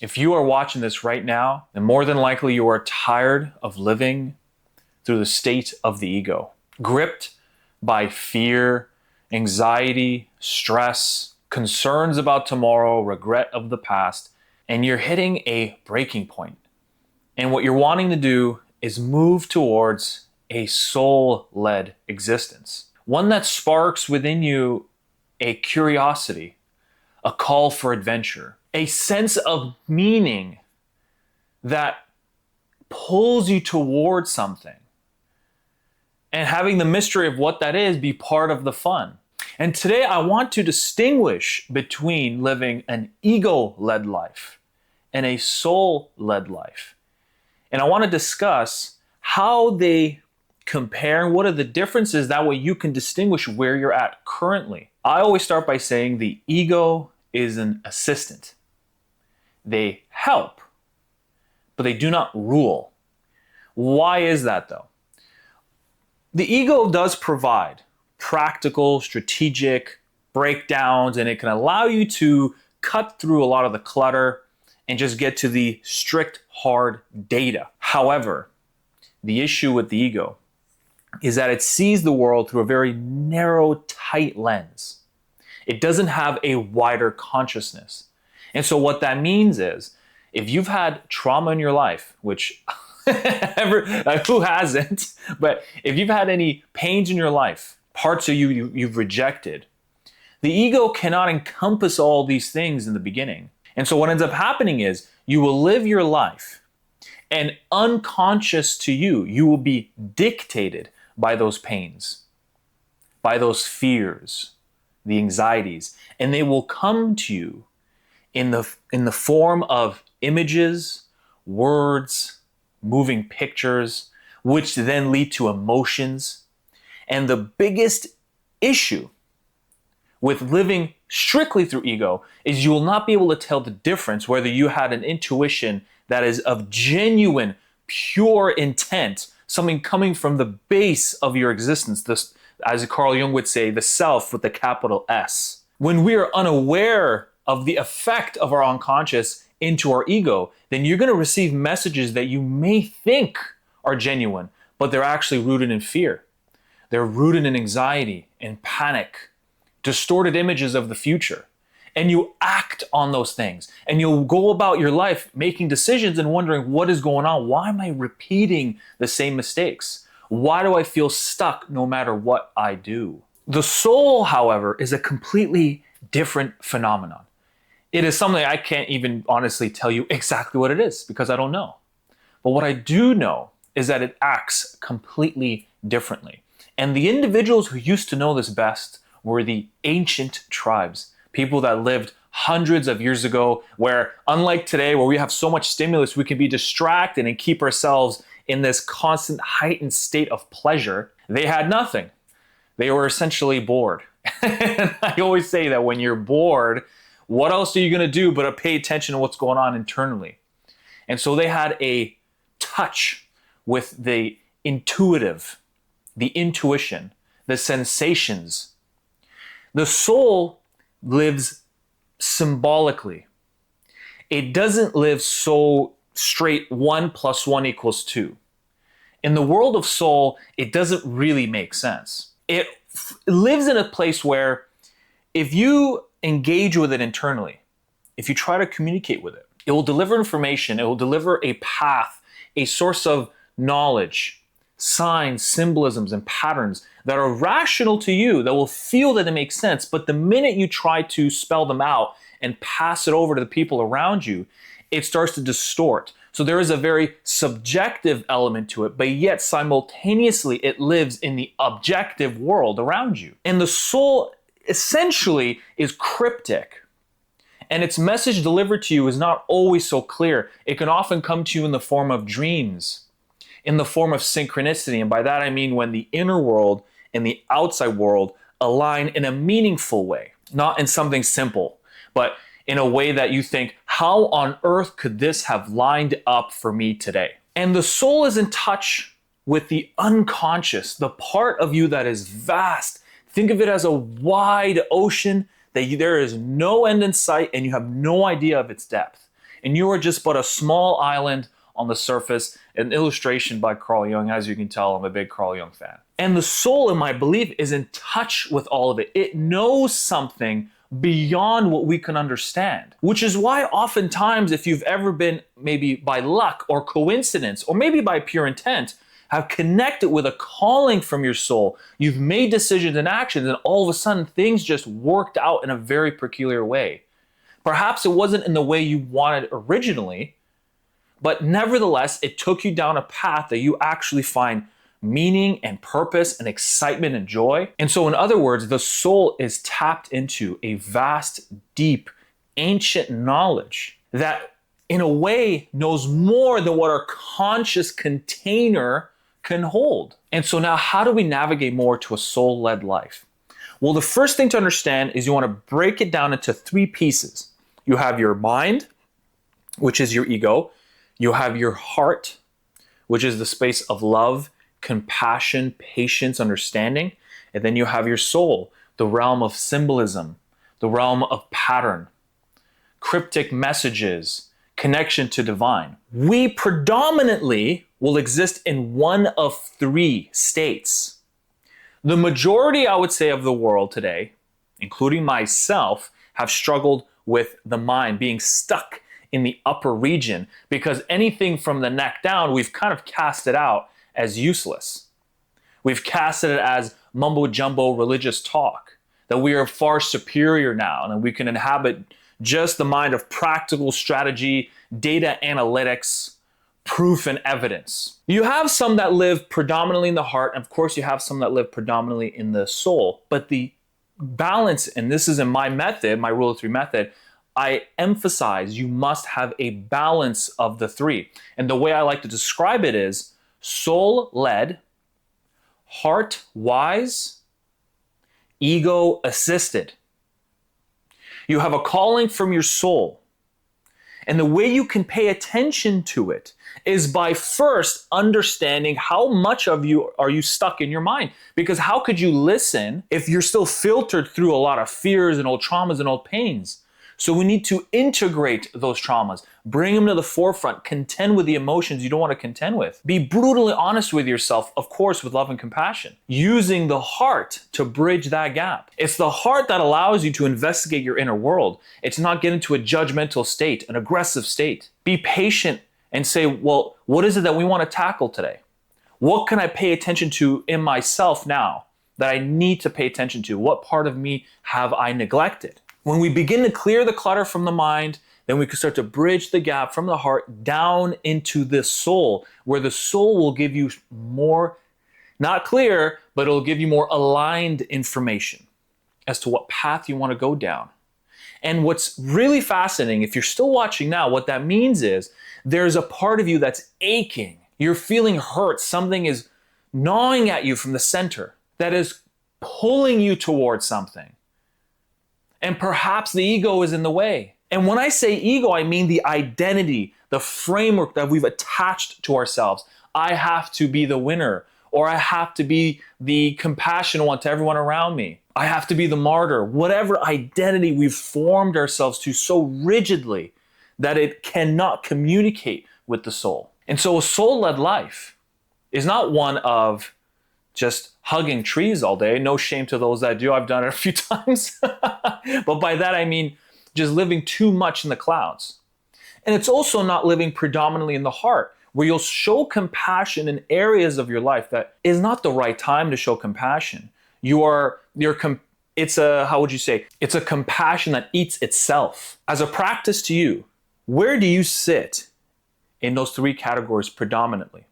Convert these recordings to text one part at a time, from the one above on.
If you are watching this right now, then more than likely you are tired of living through the state of the ego, gripped by fear, anxiety, stress, concerns about tomorrow, regret of the past, and you're hitting a breaking point. And what you're wanting to do is move towards a soul-led existence, one that sparks within you a curiosity, a call for adventure, a sense of meaning that pulls you towards something. And having the mystery of what that is be part of the fun. And today I want to distinguish between living an ego-led life and a soul-led life. And I want to discuss how they compare and what are the differences. That way you can distinguish where you're at currently. I always start by saying the ego is an assistant. They help, but they do not rule. Why is that though? The ego does provide practical, strategic breakdowns, and it can allow you to cut through a lot of the clutter and just get to the strict, hard data. However, the issue with the ego is that it sees the world through a very narrow, tight lens. It doesn't have a wider consciousness. And so what that means is, if you've had trauma in your life, which who hasn't, but if you've had any pains in your life, parts of you've rejected, the ego cannot encompass all these things in the beginning. And so what ends up happening is you will live your life, and unconscious to you, you will be dictated by those pains, by those fears, the anxieties, and they will come to you in the form of images, words, moving pictures, which then lead to emotions. And the biggest issue with living strictly through ego is you will not be able to tell the difference whether you had an intuition that is of genuine, pure intent, something coming from the base of your existence, this, as Carl Jung would say, the self with the capital S. When we are unaware of the effect of our unconscious into our ego, then you're going to receive messages that you may think are genuine, but they're actually rooted in fear. They're rooted in anxiety and panic, distorted images of the future. And you act on those things, and you'll go about your life making decisions and wondering, what is going on? Why am I repeating the same mistakes? Why do I feel stuck no matter what I do? The soul, however, is a completely different phenomenon. It is something I can't even honestly tell you exactly what it is because I don't know. But what I do know is that it acts completely differently. And the individuals who used to know this best were the ancient tribes, people that lived hundreds of years ago, where unlike today, where we have so much stimulus, we can be distracted and keep ourselves in this constant heightened state of pleasure. They had nothing. They were essentially bored. And I always say that when you're bored, what else are you going to do but pay attention to what's going on internally? And so they had a touch with the intuitive, the intuition, the sensations. The soul lives symbolically. It doesn't live so straight 1 + 1 = 2. In the world of soul, it doesn't really make sense. It lives in a place where if you engage with it internally, if you try to communicate with it, it will deliver information, it will deliver a path, a source of knowledge, signs, symbolisms, and patterns that are rational to you, that will feel that it makes sense. But the minute you try to spell them out and pass it over to the people around you, it starts to distort. So there is a very subjective element to it, but yet simultaneously it lives in the objective world around you. And the soul essentially is cryptic, and its message delivered to you is not always so clear. It can often come to you in the form of dreams, in the form of synchronicity, and by that I mean when the inner world and the outside world align in a meaningful way, not in something simple, but in a way that you think, how on earth could this have lined up for me today? And the soul is in touch with the unconscious, the part of you that is vast. Think of it as a wide ocean that there is no end in sight and you have no idea of its depth. and you are just but a small island on the surface. An illustration by Carl Jung. As you can tell, I'm a big Carl Jung fan. And the soul, in my belief, is in touch with all of it. It knows something beyond what we can understand, which is why oftentimes, if you've ever been, maybe by luck or coincidence, or maybe by pure intent, have connected with a calling from your soul, you've made decisions and actions, and all of a sudden things just worked out in a very peculiar way. Perhaps it wasn't in the way you wanted originally, but nevertheless, it took you down a path that you actually find meaning and purpose and excitement and joy. And so, in other words, the soul is tapped into a vast, deep, ancient knowledge that, in a way, knows more than what our conscious container can hold. And so now, how do we navigate more to a soul-led life? Well, the first thing to understand is you want to break it down into three pieces. You have your mind, which is your ego. You have your heart, which is the space of love, compassion, patience, understanding. And then you have your soul, the realm of symbolism, the realm of pattern, cryptic messages, connection to divine. We predominantly will exist in one of three states. The majority, I would say, of the world today, including myself, have struggled with the mind being stuck in the upper region, because anything from the neck down, we've kind of cast it out as useless. We've casted it as mumbo jumbo religious talk, that we are far superior now, and we can inhabit just the mind of practical strategy, data analytics, proof and evidence. You have some that live predominantly in the heart, and of course you have some that live predominantly in the soul, but the balance, and this is in my method, my Rule of Three method, I emphasize you must have a balance of the three. And the way I like to describe it is soul-led, heart-wise, ego-assisted. You have a calling from your soul. And the way you can pay attention to it is by first understanding how much of you are you stuck in your mind. Because how could you listen if you're still filtered through a lot of fears and old traumas and old pains? So we need to integrate those traumas, bring them to the forefront, contend with the emotions you don't want to contend with. Be brutally honest with yourself, of course, with love and compassion, using the heart to bridge that gap. It's the heart that allows you to investigate your inner world. It's not get into a judgmental state, an aggressive state. Be patient and say, well, what is it that we want to tackle today? What can I pay attention to in myself now that I need to pay attention to? What part of me have I neglected? When we begin to clear the clutter from the mind, then we can start to bridge the gap from the heart down into the soul, where the soul will give you more, not clear, but it'll give you more aligned information as to what path you want to go down. And what's really fascinating, if you're still watching now, what that means is there's a part of you that's aching. You're feeling hurt. Something is gnawing at you from the center that is pulling you towards something. And perhaps the ego is in the way. And when I say ego, I mean the identity, the framework that we've attached to ourselves. I have to be the winner, or I have to be the compassionate one to everyone around me. I have to be the martyr. Whatever identity we've formed ourselves to so rigidly that it cannot communicate with the soul. And so a soul-led life is not one of just hugging trees all day. No shame to those that do. I've done it a few times. But by that, I mean just living too much in the clouds. And it's also not living predominantly in the heart, where you'll show compassion in areas of your life that is not the right time to show compassion. It's a compassion that eats itself. As a practice to you, where do you sit in those three categories predominantly?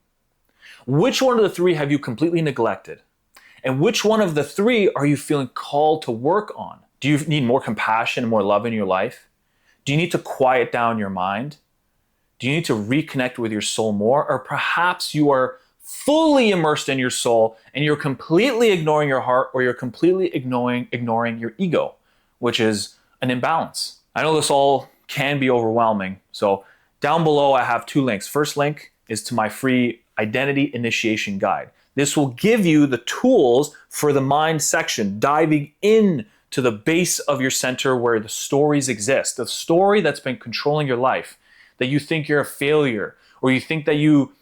Which one of the three have you completely neglected? And which one of the three are you feeling called to work on? Do you need more compassion and more love in your life? Do you need to quiet down your mind? Do you need to reconnect with your soul more? Or perhaps you are fully immersed in your soul and you're completely ignoring your heart, or you're completely ignoring your ego, which is an imbalance. I know this all can be overwhelming. So down below, I have two links. First link is to my free Identity Initiation Guide. This will give you the tools for the mind section, diving in to the base of your center where the stories exist, the story that's been controlling your life, that you think you're a failure, or you think that you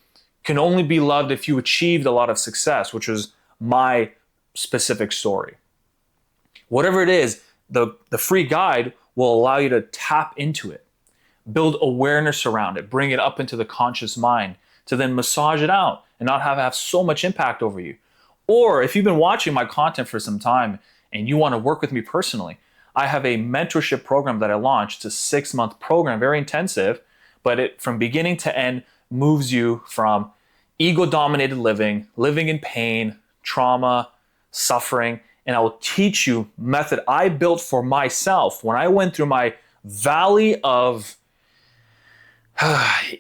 can only be loved if you achieved a lot of success, which was my specific story. Whatever it is, the free guide will allow you to tap into it, build awareness around it, bring it up into the conscious mind to then massage it out and not have so much impact over you. Or if you've been watching my content for some time and you want to work with me personally, I have a mentorship program that I launched. It's a 6-month program, very intensive, but it from beginning to end moves you from ego-dominated living, living in pain, trauma, suffering, and I will teach you method I built for myself when I went through my valley of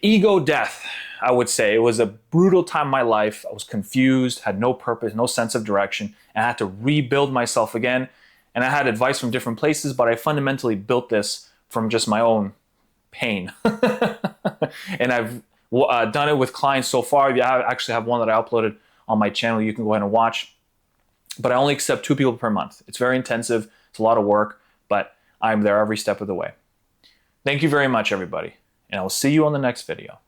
ego death. I would say it was a brutal time in my life. I was confused, had no purpose, no sense of direction, and I had to rebuild myself again. And I had advice from different places, but I fundamentally built this from just my own pain. And I've done it with clients so far. I actually have one that I uploaded on my channel. You can go ahead and watch. But I only accept 2 people per month. It's very intensive. It's a lot of work, but I'm there every step of the way. Thank you very much, everybody. And I will see you on the next video.